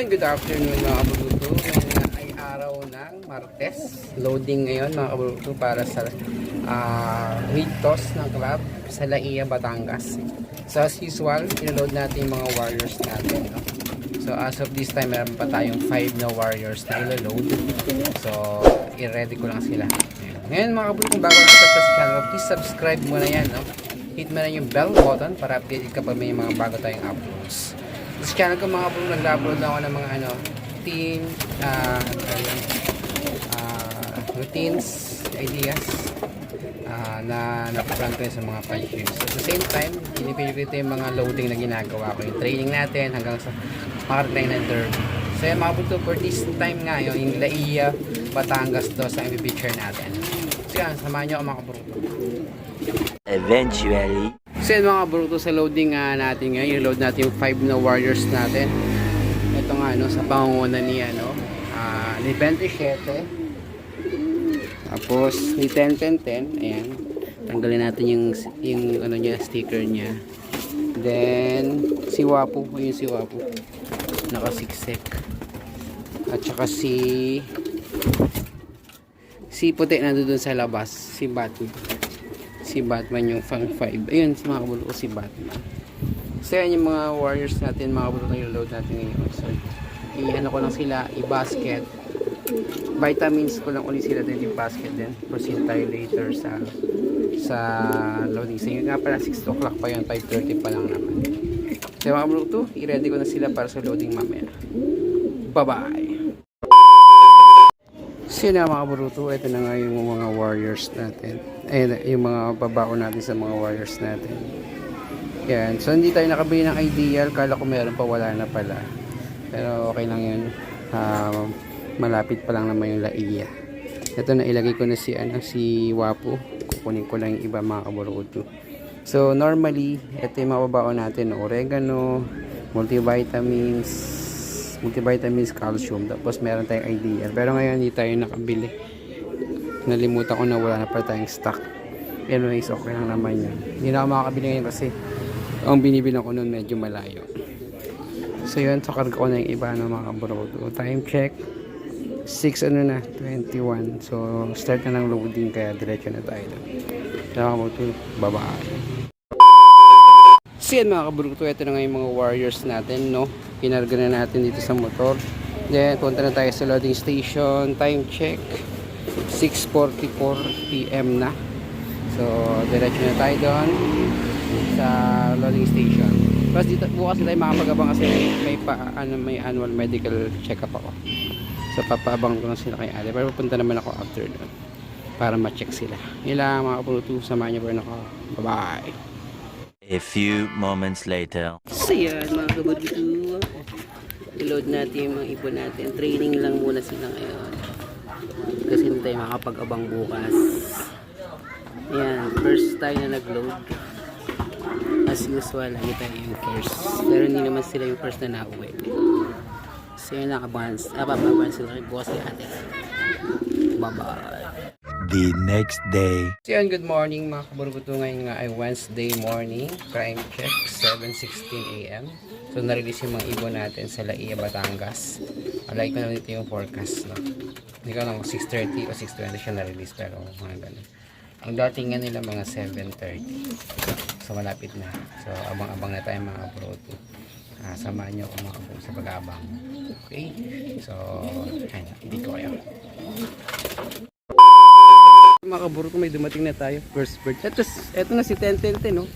Yan, good afternoon mga kabuluto. Ngayon ay araw ng Martes. Loading ngayon mga kabuluto para sa Ritos ng club sa Laia, Batangas. So as usual, ina-load natin yung mga warriors natin. No? So as of this time, meron pa tayong 5 na warriors na ilo-load. So i-ready ko lang sila. Ngayon mga kabuluto, kung bago lang sa channel, please subscribe muna yan. No? Hit mo na yung bell button para update kapag may mga bago tayong uploads. Sa channel ko mga kabuluto, nag-upload na ako ng mga routines, ideas na napaplan ko sa mga punches. So, at the same time, pinipili ko yung mga loading na ginagawa ko, yung training natin hanggang sa makarating ng derby. So yan mga kabuluto, for this time nga yung Laia, Batangas to sa picture natin. So yan, samahan nyo ako mga kabuluto. Eventually. So yan mga kabuluto, sa loading natin ngayon, i-load natin yung 5 na warriors natin. Ito nga sa pangunguna ni ni 27. Tapos ni 10-10-10, ayan. Tanggalin natin yung niya, sticker niya. Then si Wapo, yung si Wapo. Nakasiksik. At saka si puti nandoon sa labas, si Batman. Si Batman yung Fang 5. Ayun, si mga kabuluto, si Batman. So yan yung mga warriors natin, mga kabuluto yung load natin ngayon. So i-ano ko lang sila, i-basket. Vitamins ko lang ulit sila din yung basket din. Proceed tayo later sa loading. So yun nga pala, 6 o'clock pa yun, 5:30 pa lang naman. So mga kabuluto, i-ready ko na sila para sa loading mamaya. Bye-bye! So yun na mga kabuluto, ito na nga yung mga warriors natin. Ayun, yung mga babao natin sa mga warriors natin. Yan. So hindi tayo nakabili ng ideal. Kala ko meron pa, wala na pala. Pero okay lang yun. Malapit pa lang naman yung Laia. Ito na, ilagay ko na si Wapo. Kukunin ko lang yung iba mga kabuluto. So normally, ito yung mga babao natin. Oregano, multivitamins, calcium. Tapos meron tayong ideal. Pero ngayon hindi tayo nakabili. Nalimutan ko na wala na pa tayong stock. Anyways, okay lang naman yun. Hindi na ako makakabili ngayon kasi ang binibilang ko nun medyo malayo. So yun, so karga ko na yung iba ng mga kabuluto. Time check 6:21. So start na ng loading, kaya diretso na tayo doon. So mga kabuluto, bye-bye. So yan mga kabuluto, ito na nga yung mga warriors natin, no? Kinarga na natin dito sa motor. Then punta na tayo sa loading station. Time check 6:44 PM na. So diretso na tayo doon sa loading station. Tapos dito bukas tayo makapag-abang kasi may annual medical check-up ako. So papaabang ko lang sila kay Ate. Pero pupunta naman ako after doon para ma-check sila. Yun lang mga kabuluto, samahan niyo pa rin ako. Bye-bye! A few moments later. So yan mga kabuluto, i-load natin yung mga ibon natin. Training lang muna sila ngayon kasi hindi tayo makapag-abang bukas. Yan, first tayo na nag-load. As usual, lagi tayo yung first. Pero hindi naman sila yung first na nauwi. So yun, papabangan sila bukas kay Ate. Bye-bye! The next day. So yun, good morning mga kabuluto. Ngayon nga ay Wednesday morning. Prime check, 7:16 AM. So na-release yung mga ibon natin sa Laia, Batangas. Alay ko na dito yung forecast. No? Hindi ko lang 6:30 o 6:20 siya na-release, pero mga ganun. Ang dating nga nila mga 7:30. So malapit na. So abang-abang na tayo mga kabuluto. Samahan nyo ako mga kabuluto sa pag-abang. Okay? So ayun, hindi ko kayo. Mga kabuluto, may dumating na tayo. First bird. Ito na si 10-10-10, no?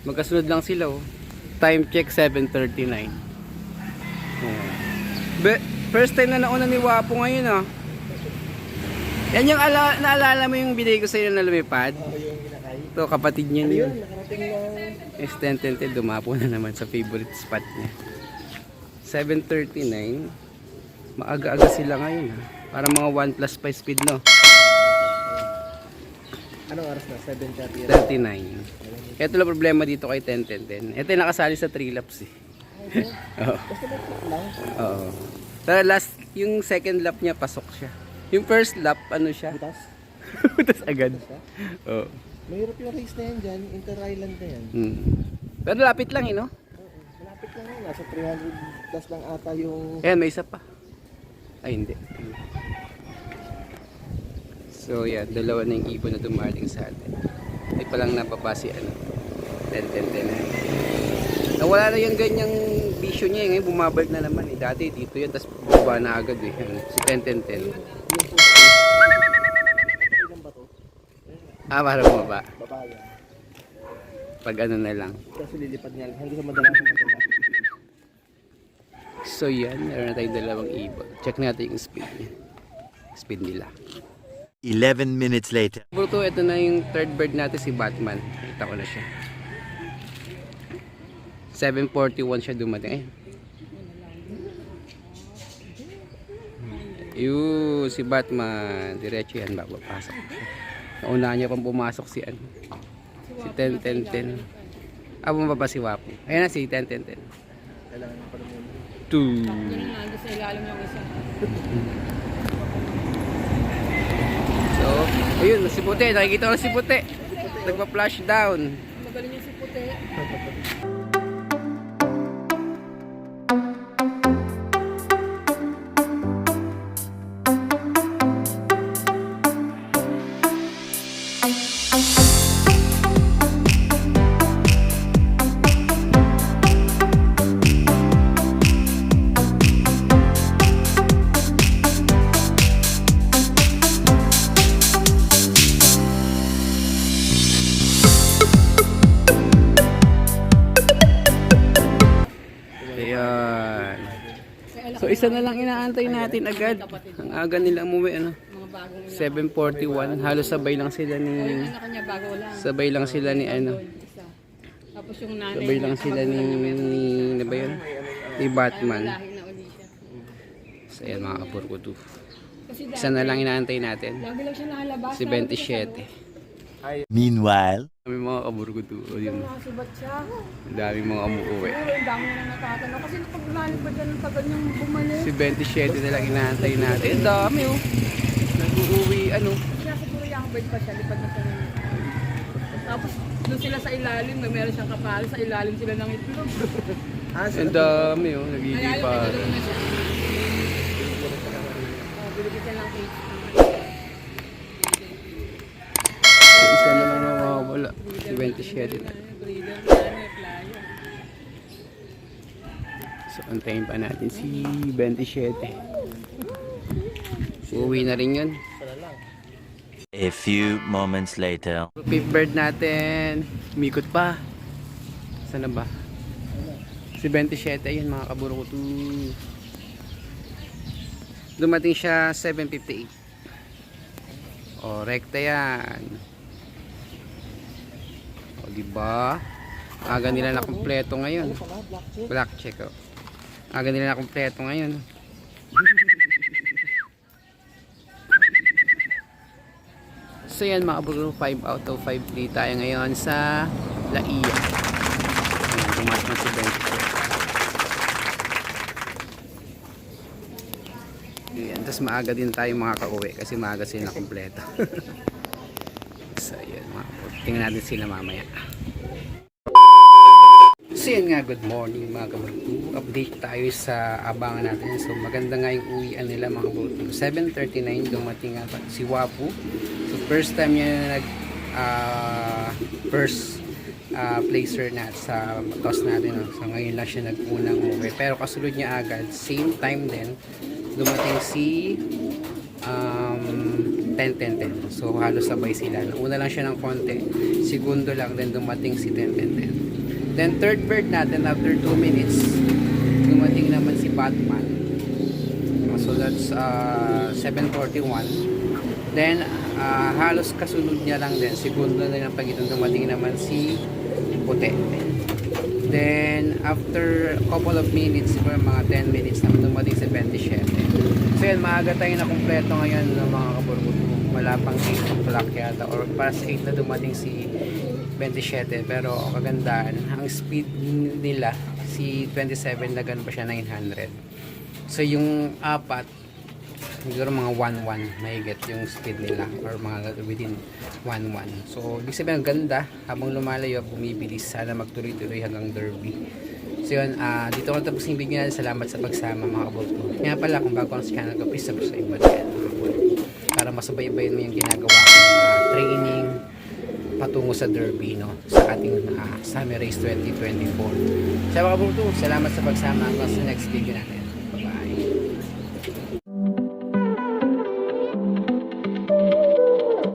Magkasunod lang sila, oh. Time check 7:39. First time na nauna ni Wapo ngayon, ah. Yan yung naalala mo yung binigay ko sa iyo na lumipad? Ito, kapatid niya yun. Is 10-10-10, dumapo na naman sa favorite spot niya. 7:39. Maaga-aga sila ngayon, ha? Para mga 1+5 speed, no? Anong oras na? 7:39. 39. Ito lang problema dito kay 10-10-10. Ito yung nakasali sa 3 laps, eh. Oo. Oo. Pero last, yung second lap niya, pasok siya. Yung first lap, ano siya? Butas? Butas agad. Oo. Mahirap yung race na yan dyan. Inter-island na yan. Pero lapit lang, no? Malapit lang yan. nasa 300 plus lang ata yung... Ayan, may isa pa. Ay, hindi. So, yan. Dalawa na yung ibon na dumating sa atin. Hindi pa lang nababa si 10. Nawala na yung ganyang bisyo niya. Ngayon, bumabalik na naman. Dati, dito yan. Tapos, bumaba na agad. Si 10. Ilan ba to? Ah, para bumaba. Baba yan. Pag ano na lang. Kasi lilipad niya. Hindi sa madalas na madala. So, yan. Meron na tayong dalawang ibon. Check natin yung speed niya. Speed nila. 11 minutes later. Bruto, ito na yung third bird natin, si Batman. Kita ko na siya. 7:41 siya dumating. Yun, si Batman. Diretso yan, papasok. Naunahan niya pang pumasok si ano. Si 10. Ah, bumaba si Wapo. Ayan na si 10. Kailangan ng panahon. 2. Yan na nandun sa ilalim ng isa. So, ayun, si Puti. Nakikita ko na si Puti. Nagpa-flash down. Magaling yung si Puti. Ayan. So, isa na lang inaantay natin agad. Ang aga nila umuwi, ano? Mga bagong 7:41. Halos sabay lang sila yung ni... anak niya bago lang. Sabay lang sila ni ano. Isa. Tapos yung nanay Sabay lang niya, sila ni... Ano ba yun? Ni Batman. lahi na uli siya. So, ayan mga kapurkutu. Kasi Isa na lang inaantay natin. lagi lang siya nakalabas. Si 27. Meanwhile, Kami mga kaburkutu. O yun. Nakasubat siya. Ang dami mga umuwi. Pero ang dami na nang natatanong. Kasi pag lalipad ka ng tagal niyang bumalik. Si 27 na lang inaantay natin. Ang dami oh. Nag-uwi ano. Kaya siguro yung bird pa siya, lipad na siya ng... Tapos doon sila sa ilalim, meron siyang kapal, sa ilalim sila ng itlog. Ang dami oh. Kaya yung Nagigipad. pinagano na siya. Bilibig siya ng cage. Isa na lang nawawala. Si 27 na. Breeder, flyer. So, antayin pa natin si 27. Uwi na rin yun. a few moments later. Fifth bird natin. Umikot pa. Saan na ba? Si 27. Ayan mga kaburukutu. Dumating siya 7:58. O, rekta yan. O, diba? Aga nila na kompleto ngayon. Black check, oh. Aga nila na kompleto ngayon. So yan mga bro, 5 out of 5 play tayo ngayon sa Laia. Ayan, tumas na si 27. Ayan, tapos maaga din tayo makaka-uwi kasi maaga sila kompleto. So yan mga bro, tingnan natin sila mamaya. So yan nga, good morning mga kabartu. Update tayo sa abangan natin. So maganda nga yung uwian nila mga kabartu. 7:39 dumating nga si Wapu. So first time niya na nag first placer na sa toss natin. No? So ngayon lang siya nag-unang umuwi. Pero kasunod niya agad, same time din, dumating si 10-10-10. So halos sabay sila. Una lang siya ng konti. Segundo lang, then dumating si 10-10-10. Then third bird natin after 2 minutes dumating naman si Batman. So that's 7:41. Then halos kasunod niya lang din, segundo na lang pagitan, dumating naman si Puti. Then after a couple of minutes, siguro mga 10 minutes naman dumating si 27. So yan, maaga tayo na kumpleto ngayon ng mga kaburbuto. Wala pang 8 o'clock yata or para sa 8 na dumating si 27, pero kagandahan ang speed nila si 27 lagan pa siya 900. So yung apat siguro mga 1-1 mahigit yung speed nila or mga within 1-1. So ibig sabihin ang ganda, habang lumalayo bumibilis, sana magtuloy-tuloy hanggang Derby. So yun, dito ko tapos yung video natin. Salamat sa pagsama mga kabulto. Nga pala, kung bago ang sa channel ko, please subscribe mo na yan mga kabulto. Para masabay-bayan mo yung ginagawa kong training patungo sa Derby, no? Sa ating Summer Race 2024. Sa mga kabulto, salamat sa pagsama hanggang sa next video natin.